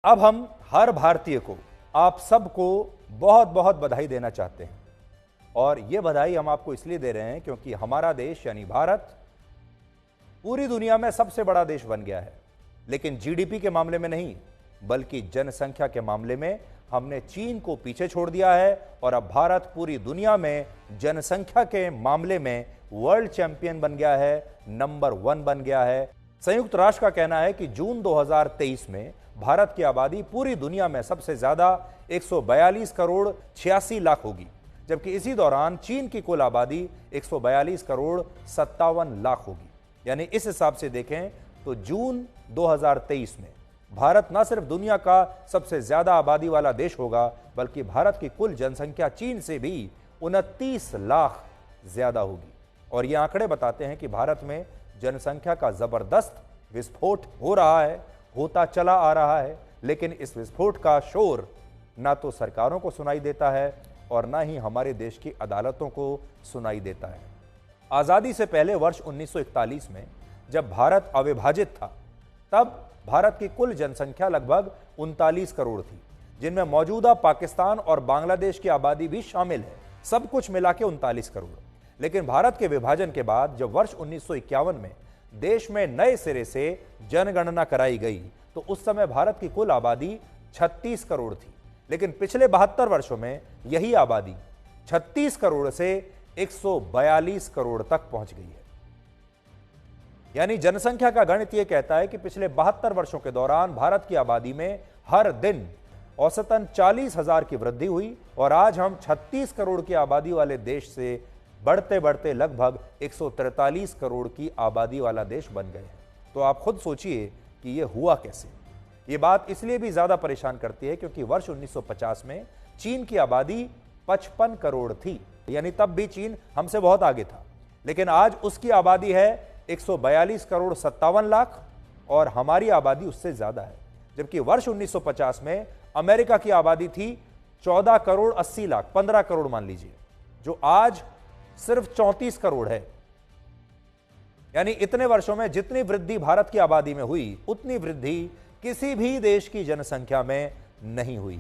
अब हम हर भारतीय को, आप सबको बहुत बहुत बधाई देना चाहते हैं। और यह बधाई हम आपको इसलिए दे रहे हैं क्योंकि हमारा देश यानी भारत पूरी दुनिया में सबसे बड़ा देश बन गया है। लेकिन जीडीपी के मामले में नहीं, बल्कि जनसंख्या के मामले में हमने चीन को पीछे छोड़ दिया है और अब भारत पूरी दुनिया में जनसंख्या के मामले में वर्ल्ड चैंपियन बन गया है, नंबर 1 बन गया है। संयुक्त राष्ट्र का कहना है कि जून 2023 में भारत की आबादी पूरी दुनिया में सबसे ज्यादा 142 करोड़ 86 लाख होगी, जबकि इसी दौरान चीन की कुल आबादी 142 करोड़ 57 लाख होगी। यानी इस हिसाब से देखें तो जून 2023 में भारत न सिर्फ दुनिया का सबसे ज्यादा आबादी वाला देश होगा, बल्कि भारत की कुल जनसंख्या चीन से भी 29 लाख ज्यादा होगी। और ये आंकड़े बताते हैं कि भारत में जनसंख्या का जबरदस्त विस्फोट हो रहा है, होता चला आ रहा है। लेकिन इस विस्फोट का शोर ना तो सरकारों को सुनाई देता है और ना ही हमारे देश की अदालतों को सुनाई देता है। आजादी से पहले वर्ष 1941 में जब भारत अविभाजित था, तब भारत की कुल जनसंख्या लगभग 39 करोड़ थी, जिनमें मौजूदा पाकिस्तान और बांग्लादेश की आबादी भी शामिल है। सब कुछ मिला के 39 करोड़। लेकिन भारत के विभाजन के बाद जब वर्ष 1951 में देश में नए सिरे से जनगणना कराई गई, तो उस समय भारत की कुल आबादी 36 करोड़ थी। लेकिन पिछले 72 वर्षों में यही आबादी 36 करोड़ से 142 करोड़ तक पहुंच गई है। यानी जनसंख्या का गणित यह कहता है कि पिछले 72 वर्षों के दौरान भारत की आबादी में हर दिन औसतन 40,000 की वृद्धि हुई और आज हम 36 करोड़ की आबादी वाले देश से बढ़ते बढ़ते लगभग 143 करोड़ की आबादी वाला देश बन गए हैं। तो आप खुद सोचिए कि यह हुआ कैसे। यह बात इसलिए भी ज्यादा परेशान करती है क्योंकि वर्ष 1950 में चीन की आबादी 55 करोड़ थी, यानी तब भी चीन हमसे बहुत आगे था। लेकिन आज उसकी आबादी है 142 करोड़ 57 लाख और हमारी आबादी उससे ज्यादा है। जबकि वर्ष 1950 में अमेरिका की आबादी थी 14 करोड़ 80 लाख, 15 करोड़ मान लीजिए, जो आज सिर्फ 34 करोड़ है। यानी इतने वर्षों में जितनी वृद्धि भारत की आबादी में हुई, उतनी वृद्धि किसी भी देश की जनसंख्या में नहीं हुई है।